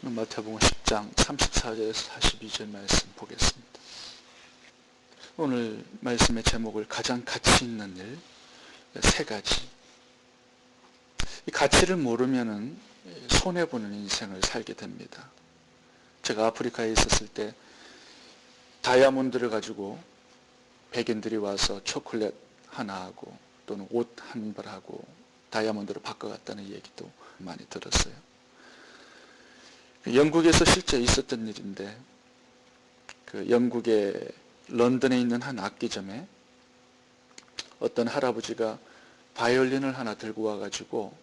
마태복음 10장 34절에서 42절 말씀 보겠습니다. 오늘 말씀의 제목을 가장 가치 있는 일, 세 가지. 이 가치를 모르면은 손해보는 인생을 살게 됩니다. 제가 아프리카에 있었을 때 다이아몬드를 가지고 백인들이 와서 초콜릿 하나하고 또는 옷 한 벌하고 다이아몬드로 바꿔갔다는 얘기도 많이 들었어요. 영국에서 실제 있었던 일인데, 그 영국의 런던에 있는 한 악기점에 어떤 할아버지가 바이올린을 하나 들고 와가지고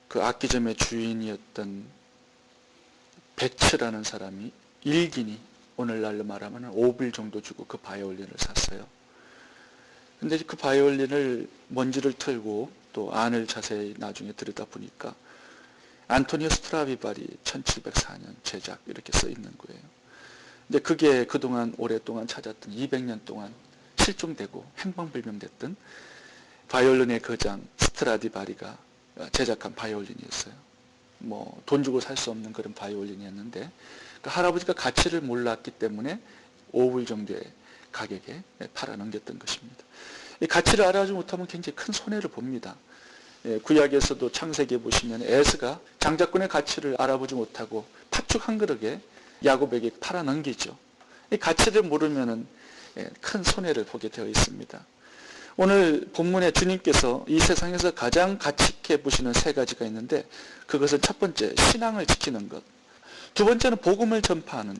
그 악기점의 주인이었던 베츠라는 사람이 일긴이, 오늘날로 말하면 5불 정도 주고 그 바이올린을 샀어요. 근데 그 바이올린을 먼지를 털고 또 안을 자세히 나중에 들여다보니까 안토니오 스트라디바리 1704년 제작 이렇게 써 있는 거예요. 근데 그게 그동안 오랫동안 찾았던 200년 동안 실종되고 행방불명됐던 바이올린의 거장 스트라디바리가 제작한 바이올린이었어요. 뭐 돈 주고 살 수 없는 그런 바이올린이었는데 그 할아버지가 가치를 몰랐기 때문에 5불 정도의 가격에 팔아 넘겼던 것입니다. 이 가치를 알아주지 못하면 굉장히 큰 손해를 봅니다. 구약에서도 창세기에 보시면 에스가 장자권의 가치를 알아보지 못하고 팥죽 한 그릇에 야곱에게 팔아 넘기죠. 이 가치를 모르면 큰 손해를 보게 되어 있습니다. 오늘 본문에 주님께서 이 세상에서 가장 가치 있게 보시는 세 가지가 있는데, 그것은 첫 번째 신앙을 지키는 것, 두 번째는 복음을 전파하는,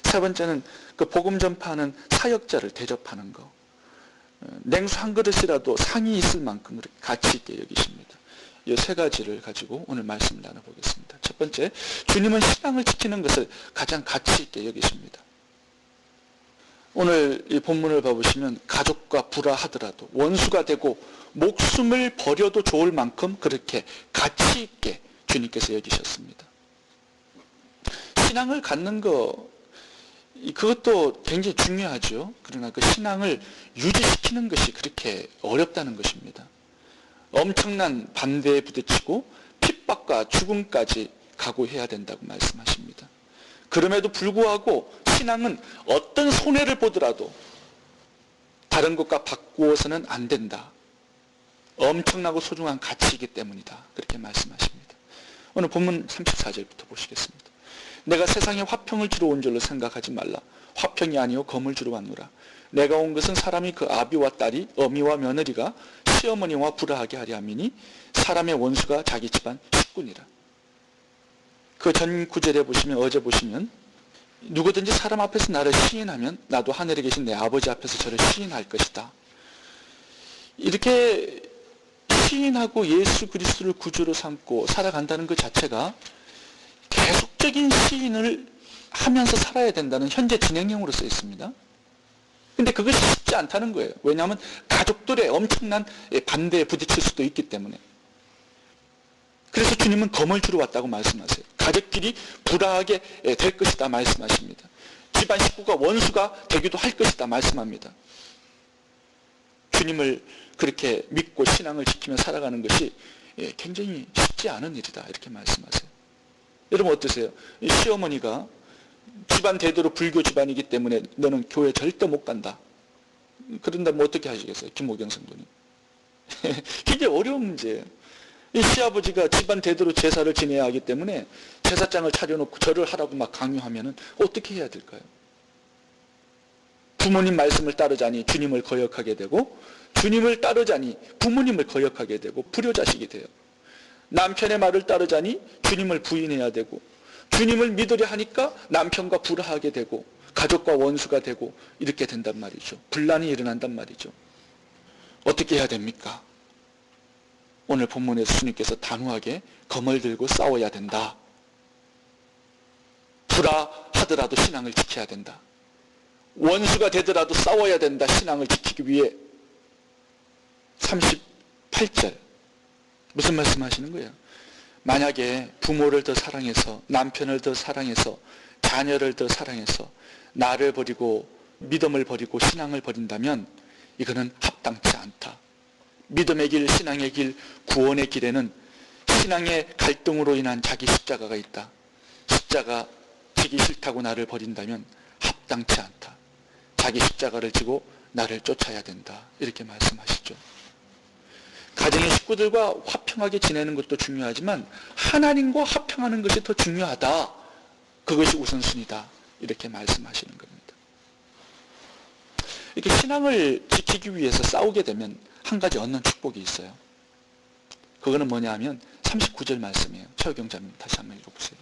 세 번째는 그 복음 전파하는 사역자를 대접하는 것. 냉수 한 그릇이라도 상이 있을 만큼 그렇게 가치 있게 여기십니다. 이 세 가지를 가지고 오늘 말씀 나눠보겠습니다. 첫 번째, 주님은 신앙을 지키는 것을 가장 가치 있게 여기십니다. 오늘 이 본문을 봐보시면 가족과 불화하더라도 원수가 되고 목숨을 버려도 좋을 만큼 그렇게 가치 있게 주님께서 여기셨습니다. 신앙을 갖는 거, 그것도 굉장히 중요하죠. 그러나 그 신앙을 유지시키는 것이 그렇게 어렵다는 것입니다. 엄청난 반대에 부딪히고 핍박과 죽음까지 각오해야 된다고 말씀하십니다. 그럼에도 불구하고 신앙은 어떤 손해를 보더라도 다른 것과 바꾸어서는 안 된다. 엄청나고 소중한 가치이기 때문이다. 그렇게 말씀하십니다. 오늘 본문 34절부터 보시겠습니다. 내가 세상에 화평을 주러 온 줄로 생각하지 말라. 화평이 아니요 검을 주러 왔노라. 내가 온 것은 사람이 그 아비와 딸이 어미와 며느리가 시어머니와 불화하게 하려 함이니 사람의 원수가 자기 집안 식군이라. 그 전 구절에 보시면, 어제 보시면, 누구든지 사람 앞에서 나를 시인하면 나도 하늘에 계신 내 아버지 앞에서 저를 시인할 것이다. 이렇게 시인하고 예수 그리스도를 구주로 삼고 살아간다는 것 자체가 계속적인 시인을 하면서 살아야 된다는 현재 진행형으로 써 있습니다. 근데 그것이 쉽지 않다는 거예요. 왜냐하면 가족들의 엄청난 반대에 부딪힐 수도 있기 때문에. 그래서 주님은 검을 주러 왔다고 말씀하세요. 가족끼리 불화하게 될 것이다 말씀하십니다. 집안 식구가 원수가 되기도 할 것이다 말씀합니다. 주님을 그렇게 믿고 신앙을 지키며 살아가는 것이 굉장히 쉽지 않은 일이다 이렇게 말씀하세요. 여러분 어떠세요? 시어머니가 집안 대대로 불교 집안이기 때문에 너는 교회 절대 못 간다. 그런다면 어떻게 하시겠어요? 김호경 성도님. 굉장히 어려운 문제예요. 이 시아버지가 집안 대대로 제사를 지내야 하기 때문에 제사장을 차려놓고 절을 하라고 막 강요하면 어떻게 해야 될까요? 부모님 말씀을 따르자니 주님을 거역하게 되고, 주님을 따르자니 부모님을 거역하게 되고 불효자식이 돼요. 남편의 말을 따르자니 주님을 부인해야 되고, 주님을 믿으려 하니까 남편과 불화하게 되고 가족과 원수가 되고 이렇게 된단 말이죠. 분란이 일어난단 말이죠. 어떻게 해야 됩니까? 오늘 본문에서 주님께서 단호하게 검을 들고 싸워야 된다. 불화하더라도 신앙을 지켜야 된다. 원수가 되더라도 싸워야 된다. 신앙을 지키기 위해. 38절 무슨 말씀하시는 거예요? 만약에 부모를 더 사랑해서, 남편을 더 사랑해서, 자녀를 더 사랑해서 나를 버리고 믿음을 버리고 신앙을 버린다면 이거는 합당치 않다. 믿음의 길, 신앙의 길, 구원의 길에는 신앙의 갈등으로 인한 자기 십자가가 있다. 십자가 지기 싫다고 나를 버린다면 합당치 않다. 자기 십자가를 지고 나를 쫓아야 된다. 이렇게 말씀하시죠. 가정의 식구들과 화평하게 지내는 것도 중요하지만 하나님과 화평하는 것이 더 중요하다. 그것이 우선순위다. 이렇게 말씀하시는 겁니다. 이렇게 신앙을 지키기 위해서 싸우게 되면 한 가지 얻는 축복이 있어요. 그거는 뭐냐 하면 39절 말씀이에요. 최경자님 다시 한번 읽어보세요.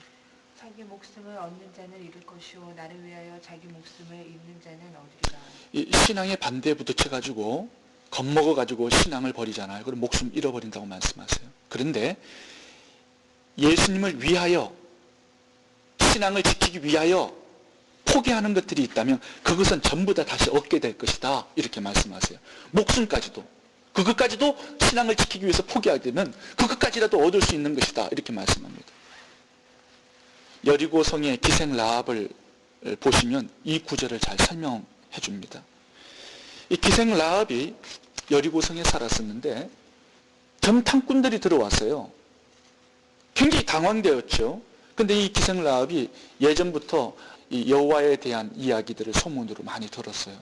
자기 목숨을 얻는 자는 잃을 것이요 나를 위하여 자기 목숨을 잃는 자는 얻으리라. 이 신앙의 반대에 부딪혀가지고 겁먹어가지고 신앙을 버리잖아요. 그럼 목숨 잃어버린다고 말씀하세요. 그런데 예수님을 위하여 신앙을 지키기 위하여 포기하는 것들이 있다면 그것은 전부 다 다시 얻게 될 것이다. 이렇게 말씀하세요. 목숨까지도. 그것까지도 신앙을 지키기 위해서 포기하게 되면 그것까지라도 얻을 수 있는 것이다. 이렇게 말씀합니다. 여리고성의 기생 라합을 보시면 이 구절을 잘 설명해 줍니다. 이 기생 라합이 여리고성에 살았었는데 정탐꾼들이 들어왔어요. 굉장히 당황되었죠. 근데 이 기생 라합이 예전부터 이 여호와에 대한 이야기들을 소문으로 많이 들었어요.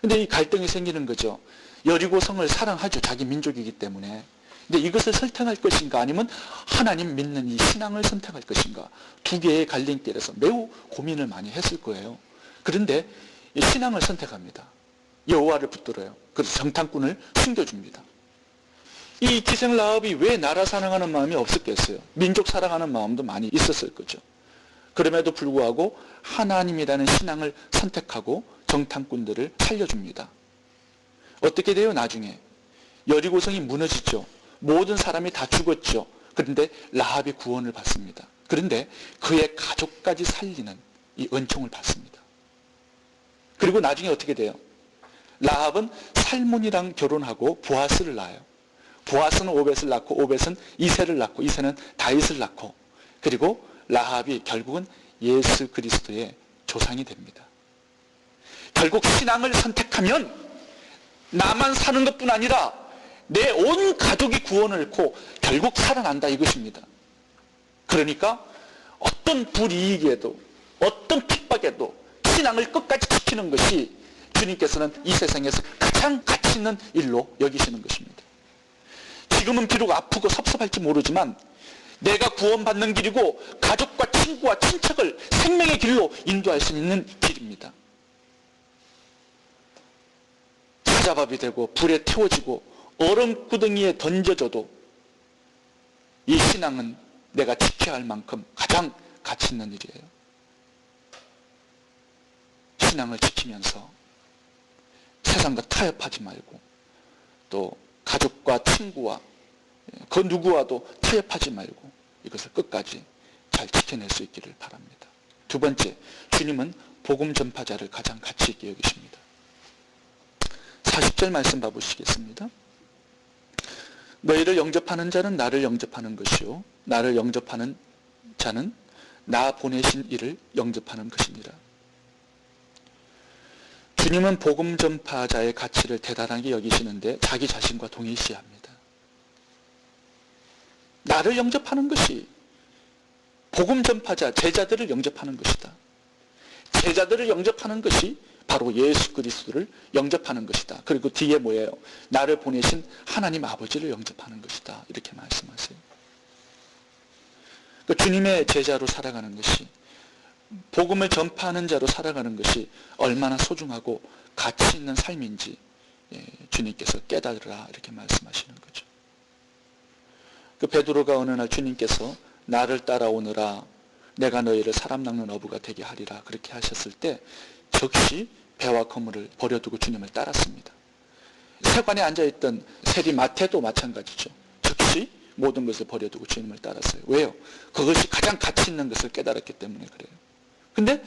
근데 이 갈등이 생기는 거죠. 여리고성을 사랑하죠. 자기 민족이기 때문에. 근데 이것을 선택할 것인가 아니면 하나님 믿는 이 신앙을 선택할 것인가 두 개의 갈림길에서 매우 고민을 많이 했을 거예요. 그런데 이 신앙을 선택합니다. 여호와를 붙들어요. 그래서 정탐꾼을 숨겨줍니다. 이 기생 라합이 왜 나라 사랑하는 마음이 없었겠어요? 민족 사랑하는 마음도 많이 있었을 거죠. 그럼에도 불구하고 하나님이라는 신앙을 선택하고 정탐꾼들을 살려줍니다. 어떻게 돼요? 나중에 여리고성이 무너지죠. 모든 사람이 다 죽었죠. 그런데 라합이 구원을 받습니다. 그런데 그의 가족까지 살리는 이 은총을 받습니다. 그리고 나중에 어떻게 돼요? 라합은 살몬이랑 결혼하고 보아스를 낳아요. 보아스는 오벳을 낳고 오벳은 이새를 낳고 이새는 다윗을 낳고 그리고 라합이 결국은 예수 그리스도의 조상이 됩니다. 결국 신앙을 선택하면 나만 사는 것뿐 아니라 내 온 가족이 구원을 잃고 결국 살아난다 이것입니다. 그러니까 어떤 불이익에도 어떤 핍박에도 신앙을 끝까지 지키는 것이 주님께서는 이 세상에서 가장 가치 있는 일로 여기시는 것입니다. 지금은 비록 아프고 섭섭할지 모르지만 내가 구원받는 길이고 가족과 친구와 친척을 생명의 길로 인도할 수 있는 길입니다. 사자밥이 되고 불에 태워지고 얼음구덩이에 던져져도 이 신앙은 내가 지켜야 할 만큼 가장 가치 있는 일이에요. 신앙을 지키면서 세상과 타협하지 말고 또 가족과 친구와 그 누구와도 타협하지 말고 이것을 끝까지 잘 지켜낼 수 있기를 바랍니다. 두 번째, 주님은 복음 전파자를 가장 가치 있게 여기십니다. 40절 말씀 봐보시겠습니다. 너희를 영접하는 자는 나를 영접하는 것이요 나를 영접하는 자는 나 보내신 이를 영접하는 것이니라. 주님은 복음 전파자의 가치를 대단하게 여기시는데 자기 자신과 동일시합니다. 나를 영접하는 것이 복음 전파자, 제자들을 영접하는 것이다. 제자들을 영접하는 것이 바로 예수 그리스도를 영접하는 것이다. 그리고 뒤에 뭐예요? 나를 보내신 하나님 아버지를 영접하는 것이다. 이렇게 말씀하세요. 그러니까 주님의 제자로 살아가는 것이 복음을 전파하는 자로 살아가는 것이 얼마나 소중하고 가치 있는 삶인지 주님께서 깨달으라 이렇게 말씀하시는 거죠. 그 베드로가 어느 날 주님께서 나를 따라오느라 내가 너희를 사람 낚는 어부가 되게 하리라 그렇게 하셨을 때 즉시 배와 그물을 버려두고 주님을 따랐습니다. 세관에 앉아있던 세리 마태도 마찬가지죠. 즉시 모든 것을 버려두고 주님을 따랐어요. 왜요? 그것이 가장 가치 있는 것을 깨달았기 때문에 그래요. 근데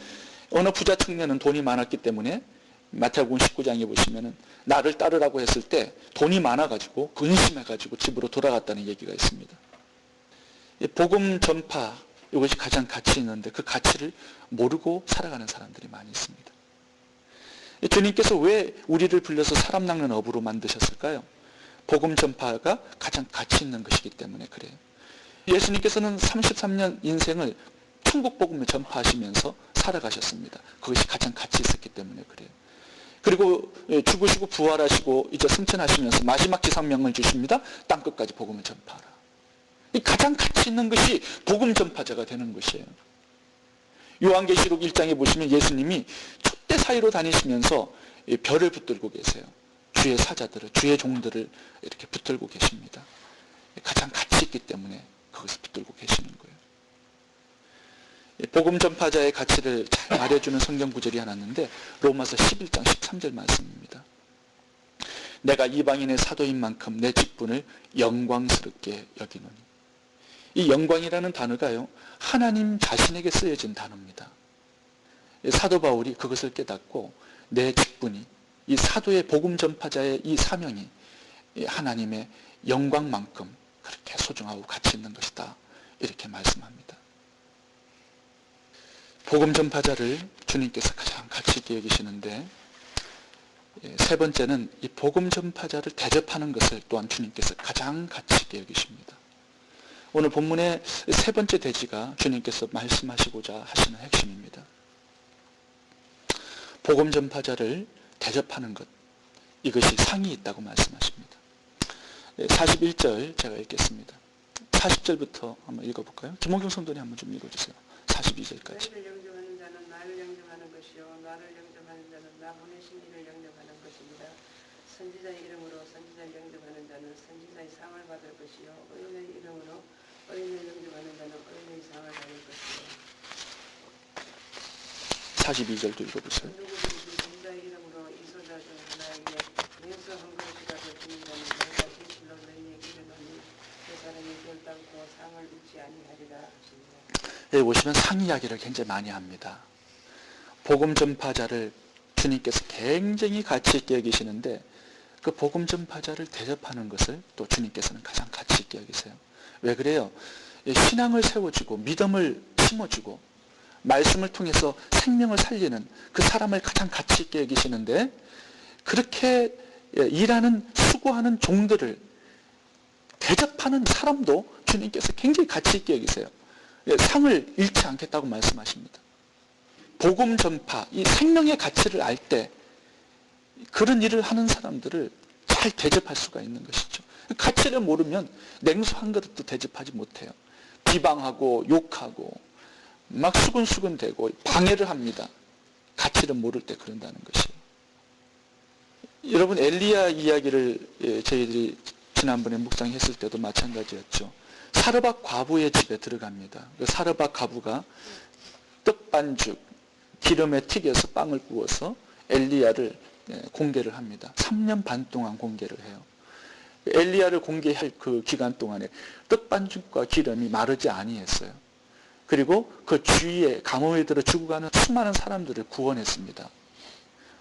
어느 부자 청년은 돈이 많았기 때문에 마태복음 19장에 보시면은 나를 따르라고 했을 때 돈이 많아가지고 근심해가지고 집으로 돌아갔다는 얘기가 있습니다. 복음 전파 이것이 가장 가치 있는데 그 가치를 모르고 살아가는 사람들이 많이 있습니다. 주님께서 왜 우리를 불러서 사람 낚는 어부로 만드셨을까요? 복음 전파가 가장 가치 있는 것이기 때문에 그래요. 예수님께서는 33년 인생을 천국 복음을 전파하시면서 살아가셨습니다. 그것이 가장 가치 있었기 때문에 그래요. 그리고 죽으시고 부활하시고 이제 승천하시면서 마지막 지상명을 주십니다. 땅끝까지 복음을 전파하라. 이 가장 가치 있는 것이 복음 전파자가 되는 것이에요. 요한계시록 1장에 보시면 예수님이 촛대 사이로 다니시면서 별을 붙들고 계세요. 주의 사자들을, 주의 종들을 이렇게 붙들고 계십니다. 가장 가치 있기 때문에 거기서 붙들고 계시는 거예요. 복음 전파자의 가치를 잘 말해주는 성경 구절이 하나 있는데 로마서 11장 13절 말씀입니다. 내가 이방인의 사도인 만큼 내 직분을 영광스럽게 여기노니. 이 영광이라는 단어가요, 하나님 자신에게 쓰여진 단어입니다. 사도 바울이 그것을 깨닫고 내 직분이, 이 사도의 복음 전파자의 이 사명이 하나님의 영광만큼 그렇게 소중하고 가치 있는 것이다. 이렇게 말씀합니다. 복음 전파자를 주님께서 가장 가치 있게 여기시는데, 세 번째는 이 복음 전파자를 대접하는 것을 또한 주님께서 가장 가치 있게 여기십니다. 오늘 본문의 세 번째 대지가 주님께서 말씀하시고자 하시는 핵심입니다. 복음 전파자를 대접하는 것, 이것이 상이 있다고 말씀하십니다. 41절 제가 읽겠습니다. 40절부터 한번 읽어볼까요? 김홍경 성도님 한번 좀 읽어주세요. 42절까지. 너희를 영접하는 자는 나를 영접하는 것이요 나를 영접하는 자는 나 보내신 이를 영접하는 것입니다. 선지자의 이름으로 선지자를 영접하는 자는 선지자의 상을 받을 것이요 의인의 이름으로 의인을 영접하는 자는 의인의 상을 받을 것이요. 42절도 읽어보세요. 누구든지 선지자의 이름으로 이 소자 중 하나에게 명서 한 그릇이라도 주는 자는 내가 진실로 너희에게 이르노니 그 사람이 결단코 상을 잊지 아니하리라 하시니라. 여기 보시면 상 이야기를 굉장히 많이 합니다. 복음 전파자를 주님께서 굉장히 가치 있게 여기시는데 그 복음 전파자를 대접하는 것을 또 주님께서는 가장 가치 있게 여기세요. 왜 그래요? 신앙을 세워주고 믿음을 심어주고 말씀을 통해서 생명을 살리는 그 사람을 가장 가치 있게 여기시는데, 그렇게 일하는 수고하는 종들을 대접하는 사람도 주님께서 굉장히 가치 있게 여기세요. 상을 잃지 않겠다고 말씀하십니다. 복음 전파, 이 생명의 가치를 알 때 그런 일을 하는 사람들을 잘 대접할 수가 있는 것이죠. 가치를 모르면 냉수 한 그릇도 대접하지 못해요. 비방하고 욕하고 막 수근수근대고 방해를 합니다. 가치를 모를 때 그런다는 것이에요. 여러분, 엘리야 이야기를 저희들이 지난번에 묵상했을 때도 마찬가지였죠. 사르밧 과부의 집에 들어갑니다. 그 사르밧 과부가 떡반죽 기름에 튀겨서 빵을 구워서 엘리야를 공개를 합니다. 3년 반 동안 공개를 해요. 엘리야를 공개할 그 기간 동안에 떡반죽과 기름이 마르지 아니했어요. 그리고 그 주위에 감옥에 들어 죽어가는 수많은 사람들을 구원했습니다.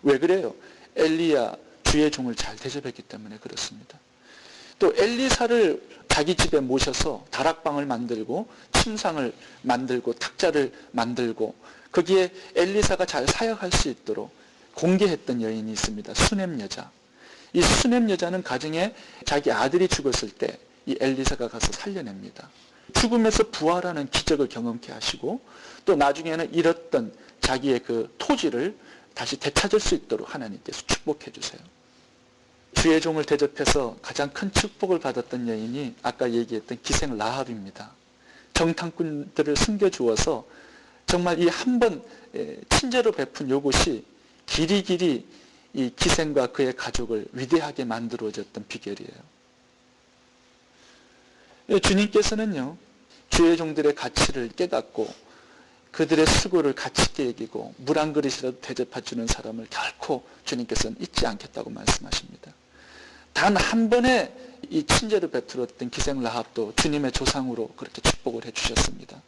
왜 그래요? 엘리야 주의 종을 잘 대접했기 때문에 그렇습니다. 또 엘리사를 자기 집에 모셔서 다락방을 만들고 침상을 만들고 탁자를 만들고 거기에 엘리사가 잘 사역할 수 있도록 공개했던 여인이 있습니다. 수넴 여자. 이 수넴 여자는 가정에 자기 아들이 죽었을 때 이 엘리사가 가서 살려냅니다. 죽음에서 부활하는 기적을 경험케 하시고 또 나중에는 잃었던 자기의 그 토지를 다시 되찾을 수 있도록 하나님께서 축복해 주세요. 주의 종을 대접해서 가장 큰 축복을 받았던 여인이 아까 얘기했던 기생 라합입니다. 정탐꾼들을 숨겨주어서 정말 이 한 번 친제로 베푼 요것이 길이길이 이 기생과 그의 가족을 위대하게 만들어졌던 비결이에요. 주님께서는요, 주의 종들의 가치를 깨닫고 그들의 수고를 가치 있게 여기고 물 한 그릇이라도 대접해주는 사람을 결코 주님께서는 잊지 않겠다고 말씀하십니다. 단 한 번의 이 친제를 베풀었던 기생 라합도 주님의 조상으로 그렇게 축복을 해주셨습니다.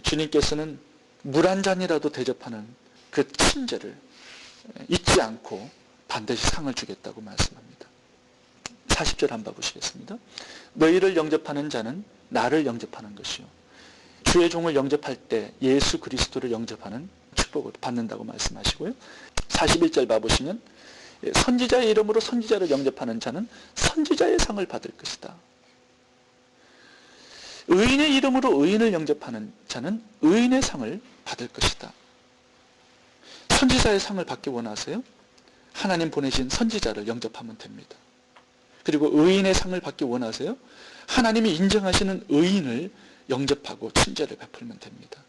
주님께서는 물 한 잔이라도 대접하는 그 친제를 잊지 않고 반드시 상을 주겠다고 말씀합니다. 40절 한번 보시겠습니다. 너희를 영접하는 자는 나를 영접하는 것이요. 주의 종을 영접할 때 예수 그리스도를 영접하는 축복을 받는다고 말씀하시고요. 41절 봐보시면 선지자의 이름으로 선지자를 영접하는 자는 선지자의 상을 받을 것이다. 의인의 이름으로 의인을 영접하는 자는 의인의 상을 받을 것이다. 선지자의 상을 받기 원하세요? 하나님 보내신 선지자를 영접하면 됩니다. 그리고 의인의 상을 받기 원하세요? 하나님이 인정하시는 의인을 영접하고 친절을 베풀면 됩니다.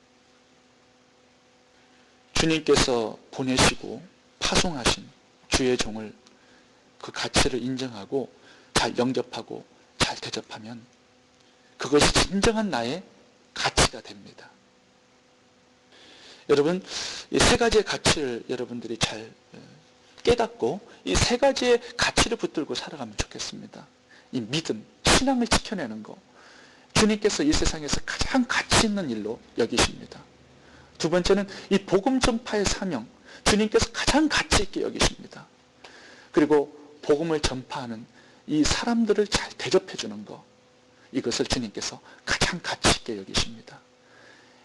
주님께서 보내시고 파송하신 주의 종을 그 가치를 인정하고 잘 영접하고 잘 대접하면 그것이 진정한 나의 가치가 됩니다. 여러분, 이 세 가지의 가치를 여러분들이 잘 깨닫고 이 세 가지의 가치를 붙들고 살아가면 좋겠습니다. 이 믿음, 신앙을 지켜내는 것. 주님께서 이 세상에서 가장 가치 있는 일로 여기십니다. 두 번째는 이 복음 전파의 사명, 주님께서 가장 가치 있게 여기십니다. 그리고 복음을 전파하는 이 사람들을 잘 대접해 주는 것, 이것을 주님께서 가장 가치 있게 여기십니다.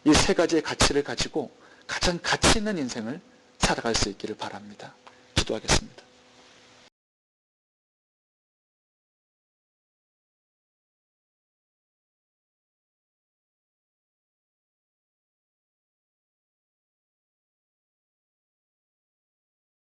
이 세 가지의 가치를 가지고 가장 가치 있는 인생을 살아갈 수 있기를 바랍니다. 기도하겠습니다.